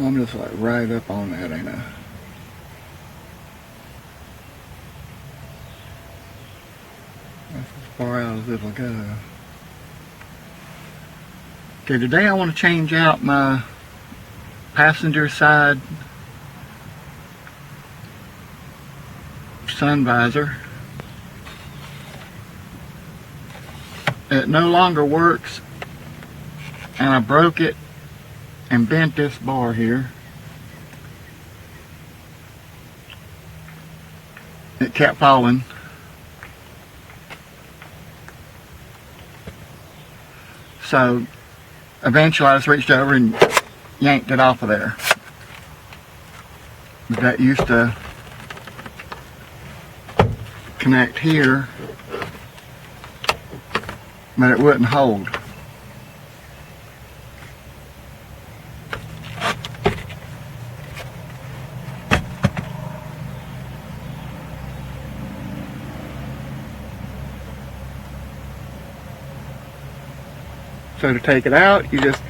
I'm just like right up on that, ain't I? That's as far out as it'll go. Okay, today I want to change out my passenger side sun visor. It no longer works, and I broke it and bent this bar here. It kept falling. So eventually I just reached over and yanked it off of there. But that used to connect here, but it wouldn't hold. So to take it out, you just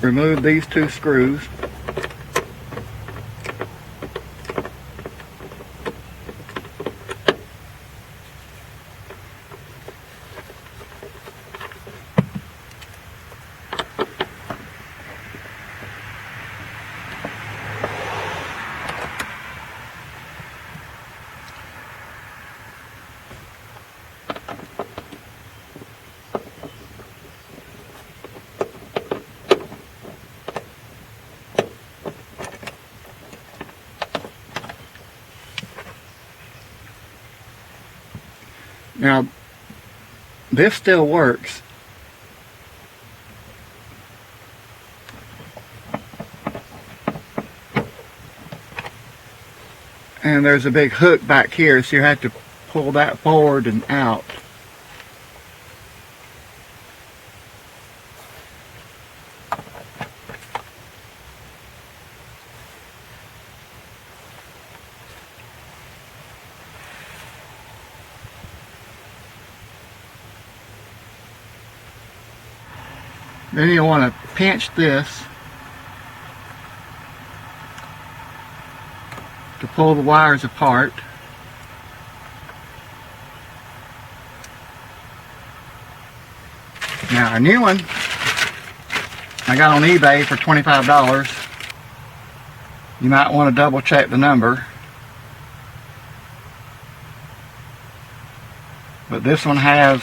remove these two screws. Now, this still works. And there's a big hook back here, so you have to pull that forward and out. Then you want to pinch this to pull the wires apart. Now a new one I got on eBay for $25. You might want to double check the number. But this one has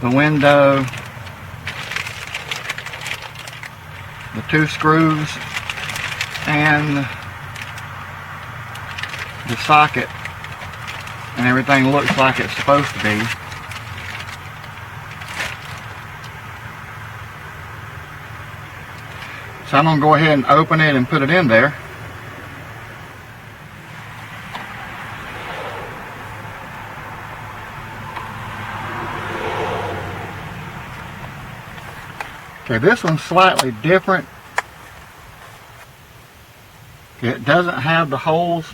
the window, the two screws, and the socket, and everything looks like it's supposed to be. So I'm going to go ahead and open it and put it in there. Okay, this one's slightly different. It doesn't have the holes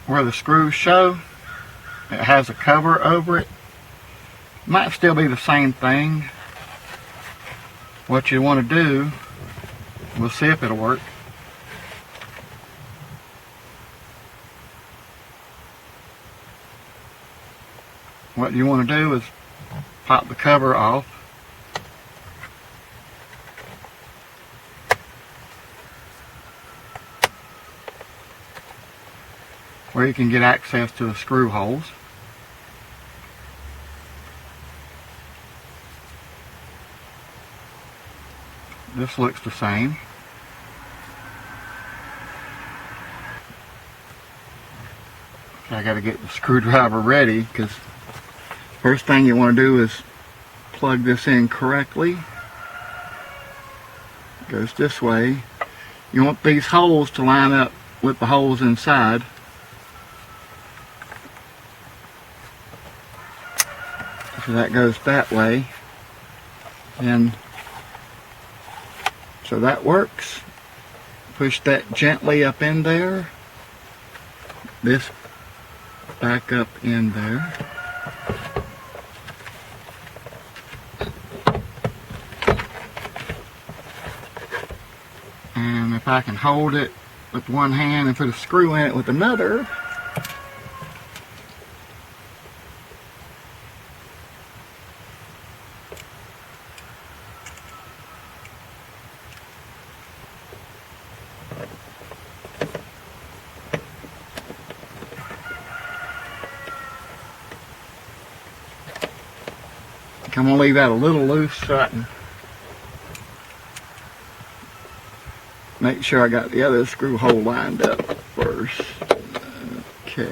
where the screws show. It has a cover over it. Might still be the same thing. What you want to do, we'll see if it'll work. What you want to do is pop the cover off. Where you can get access to the screw holes. This looks the same. I got to get the screwdriver ready, because first thing you want to do is plug this in correctly. It goes this way. You want these holes to line up with the holes inside. So that goes that way. And so that works. Push that gently up in there. This back up in there. if I can hold it with one hand and put a screw in it with another. I'm going to leave that a little loose so I can make sure I got the other screw hole lined up first. Okay.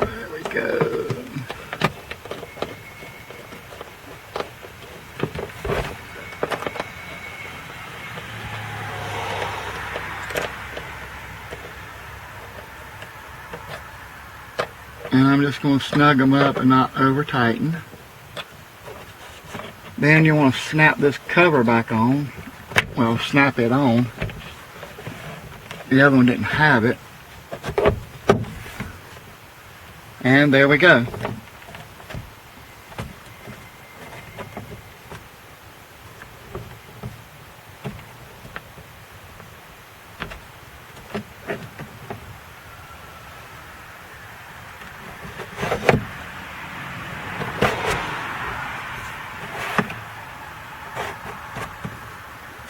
There we go. And I'm just going to snug them up and not over tighten. Then you want to snap this cover back on. Well, snap it on. The other one didn't have it. And there we go.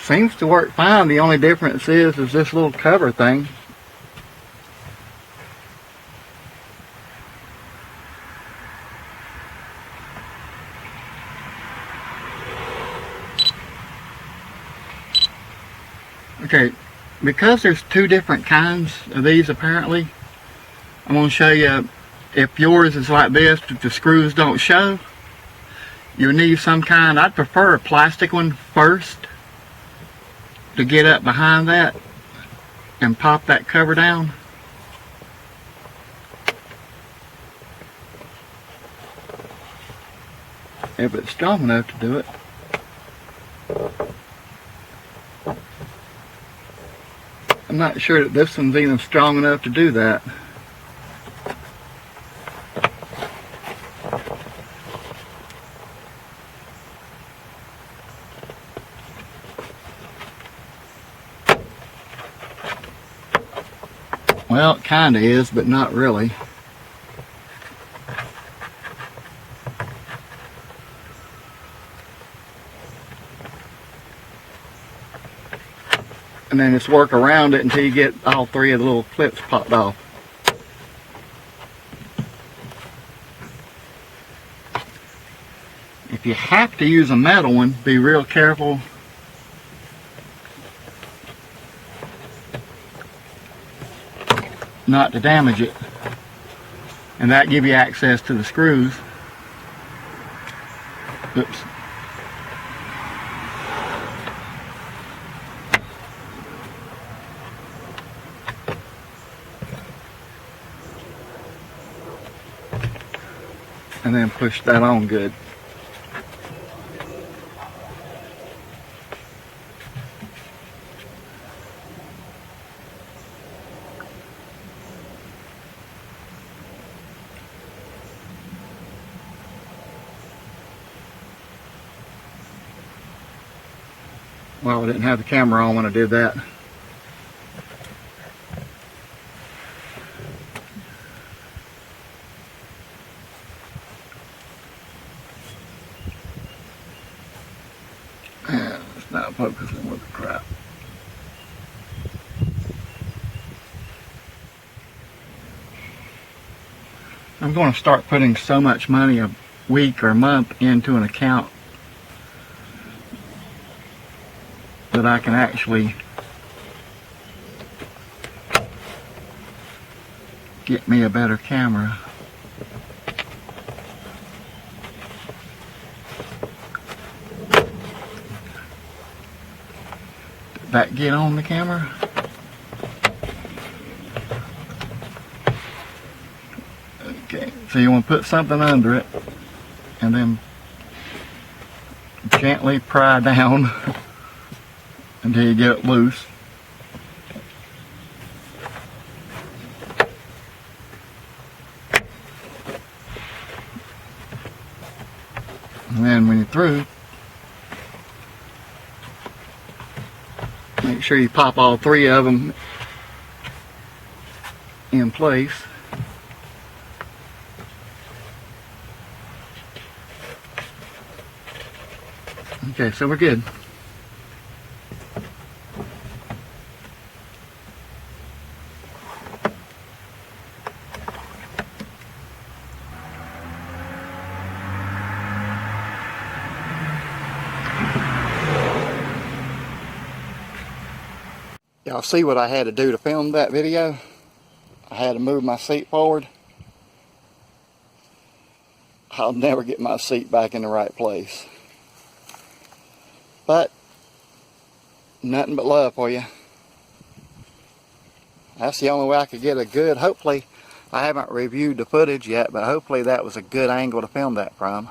Seems to work fine. The only difference is this little cover thing. Okay, because there's two different kinds of these apparently, I'm going to show you if yours is like this, if the screws don't show, you need some kind, I'd prefer a plastic one first to get up behind that and pop that cover down. If it's strong enough to do it. I'm not sure that this one's even strong enough to do that. Well, it kind of is, but not really. And then just work around it until you get all three of the little clips popped off. If you have to use a metal one, be real careful not to damage it, and that give you access to the screws. Oops. And then push that on good. Well, I didn't have the camera on when I did that. And it's not focusing with the crap. I'm going to start putting so much money a week or a month into an account that I can actually get me a better camera. Did that get on the camera? Okay, so you want to put something under it and then gently pry down until you get it loose. And then when you're through, make sure you pop all three of them in place. Okay, so we're good. Y'all see what I had to do to film that video? I had to move my seat forward. I'll never get my seat back in the right place. But, nothing but love for you. That's the only way I could get a good, hopefully, I haven't reviewed the footage yet, but hopefully that was a good angle to film that from.